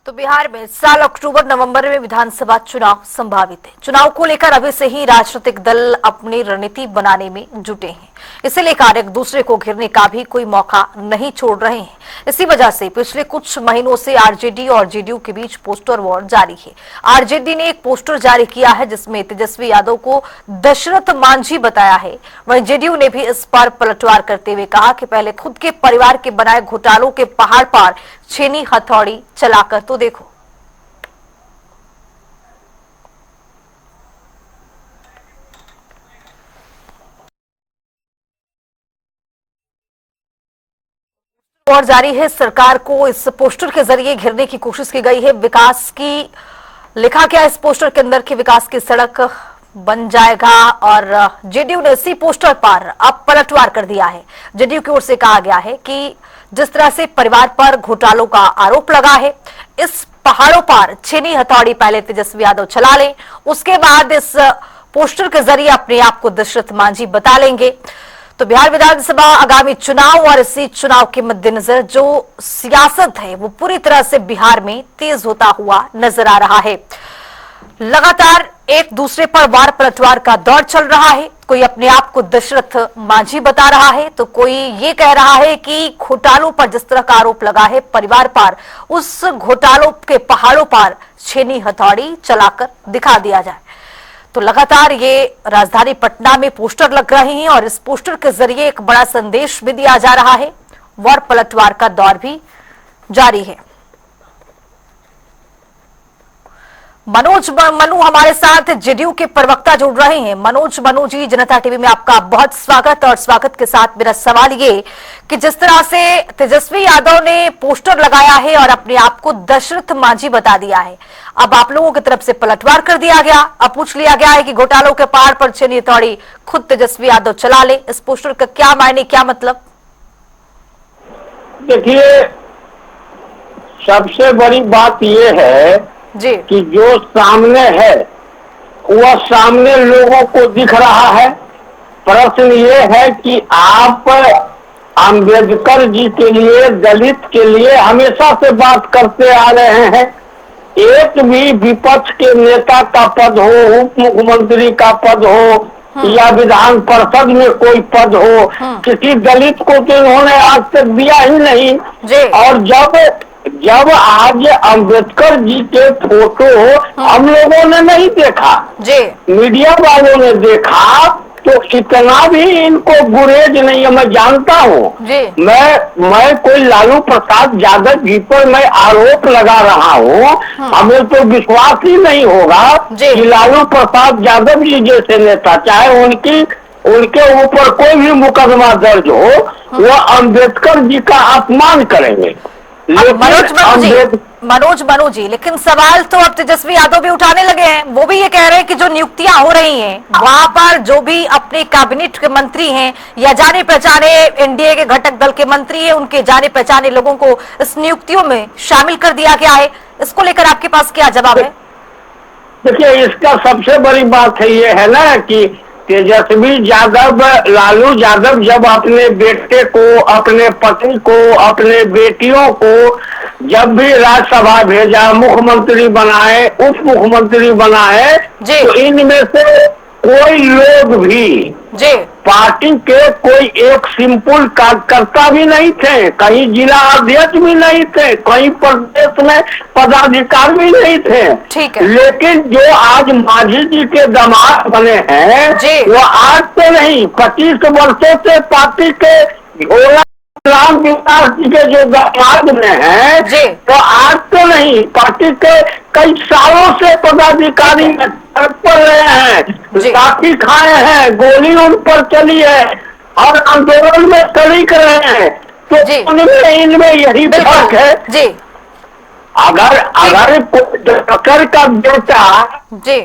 तो बिहार में इस साल अक्टूबर नवंबर में विधानसभा चुनाव संभावित है। चुनाव को लेकर अभी से ही राजनीतिक दल अपनी रणनीति बनाने में जुटे हैं। इसे लेकर एक दूसरे को घेरने का भी कोई मौका नहीं छोड़ रहे हैं। इसी वजह से पिछले कुछ महीनों से आरजेडी और जेडीयू के बीच पोस्टर वॉर जारी है। आरजेडी ने एक पोस्टर जारी किया है जिसमें तेजस्वी यादव को दशरथ मांझी बताया है। वहीं जेडीयू ने भी इस पर पलटवार करते हुए कहा कि पहले खुद के परिवार के बनाए घोटालों के पहाड़ पर छेनी हथौड़ी चलाकर तो देखो। और जारी है, सरकार को इस पोस्टर के जरिए घेरने की कोशिश की गई है। विकास की लिखा गया इस पोस्टर के अंदर कि विकास की सड़क बन जाएगा और जेडीयू ने इसी पोस्टर पर अब पलटवार कर दिया है। जेडीयू की ओर से कहा गया है कि जिस तरह से परिवार पर घोटालों का आरोप लगा है, इस पहाड़ों पर छेनी हथौड़ी पहले तेजस्वी यादव चला लें, उसके बाद इस पोस्टर के जरिए अपने आप को दशरथ मांझी बता लेंगे। तो बिहार विधानसभा आगामी चुनाव और इसी चुनाव के मद्देनजर जो सियासत है वो पूरी तरह से बिहार में तेज होता हुआ नजर आ रहा है। लगातार एक दूसरे पर वार पलटवार का दौर चल रहा है। कोई अपने आप को दशरथ मांझी बता रहा है तो कोई ये कह रहा है कि घोटालों पर जिस तरह का आरोप लगा है परिवार पर, उस घोटालों के पहाड़ों पर छेनी हथौड़ी चलाकर दिखा दिया जाए। तो लगातार ये राजधानी पटना में पोस्टर लग रहे हैं और इस पोस्टर के जरिए एक बड़ा संदेश भी दिया जा रहा है। वार पलटवार का दौर भी जारी है। मनु हमारे साथ जेडीयू के प्रवक्ता जुड़ रहे हैं। मनु जी, जनता टीवी में आपका बहुत स्वागत। और स्वागत के साथ मेरा सवाल ये कि जिस तरह से तेजस्वी यादव ने पोस्टर लगाया है और अपने आप को दशरथ मांझी बता दिया है, अब आप लोगों की तरफ से पलटवार कर दिया गया। अब पूछ लिया गया है कि घोटालों के पहाड़ पर छेनी हथौड़ी खुद तेजस्वी यादव चला ले। इस पोस्टर का क्या मायने, क्या मतलब? देखिए, सबसे बड़ी बात यह है जी कि जो सामने है वह सामने लोगों को दिख रहा है। प्रश्न ये है कि आप अंबेडकर जी के लिए, दलित के लिए हमेशा से बात करते आ रहे हैं। एक भी विपक्ष के नेता का पद हो, उप मुख्यमंत्री का पद हो या विधान परिषद में कोई पद हो, किसी दलित को तो इन्होंने आज तक दिया ही नहीं। और जब आज अंबेडकर जी के फोटो हम लोगों ने नहीं देखा, मीडिया वालों ने देखा, तो इतना भी इनको गुरेज नहीं है। मैं जानता हूँ, मैं कोई लालू प्रसाद यादव जी पर मैं आरोप लगा रहा हूँ, हमें तो विश्वास ही नहीं होगा कि लालू प्रसाद यादव जी जैसे नेता, चाहे उनके ऊपर कोई भी मुकदमा दर्ज हो, वह अंबेडकर जी का अपमान करेंगे। मनोज जी, लेकिन सवाल तो अब तेजस्वी यादव भी उठाने लगे हैं। वो भी ये कह रहे हैं कि जो नियुक्तियां हो रही हैं वहां पर जो भी अपने कैबिनेट के मंत्री हैं या जाने पहचाने एनडीए के घटक दल के मंत्री हैं, उनके जाने पहचाने लोगों को इस नियुक्तियों में शामिल कर दिया गया है। इसको लेकर आपके पास क्या जवाब है? देखिए, इसका सबसे बड़ी बात है ये है ना कि तेजस्वी यादव, लालू यादव जब अपने बेटे को, अपने पत्नी को, अपने बेटियों को जब भी राज्यसभा भेजा, मुख्यमंत्री बनाए, उप मुख्यमंत्री बनाए, तो इनमें से कोई लोग भी पार्टी के कोई एक सिंपल कार्यकर्ता भी नहीं थे, कहीं जिला अध्यक्ष भी नहीं थे, कहीं प्रदेश में पदाधिकारी भी नहीं थे। लेकिन जो आज मांझी जी के दामाद बने हैं, वो आज तो नहीं, 25 वर्षों से पार्टी के राम विकास जी के जो दामाद में हैं, तो आज तो नहीं, पार्टी के कई सालों से पदाधिकारी पड़ रहे हैं, लाठी खाए हैं, गोली उन पर चली है और आंदोलन में शरीक रहे हैं। तो इनमें यही फर्क है। अगर डॉक्टर का बेटा। जी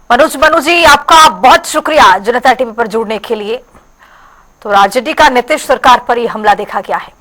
मनोज जी, आपका बहुत शुक्रिया जनता टीवी पर जुड़ने के लिए। तो आरजेडी का नीतीश सरकार पर ही हमला देखा गया है।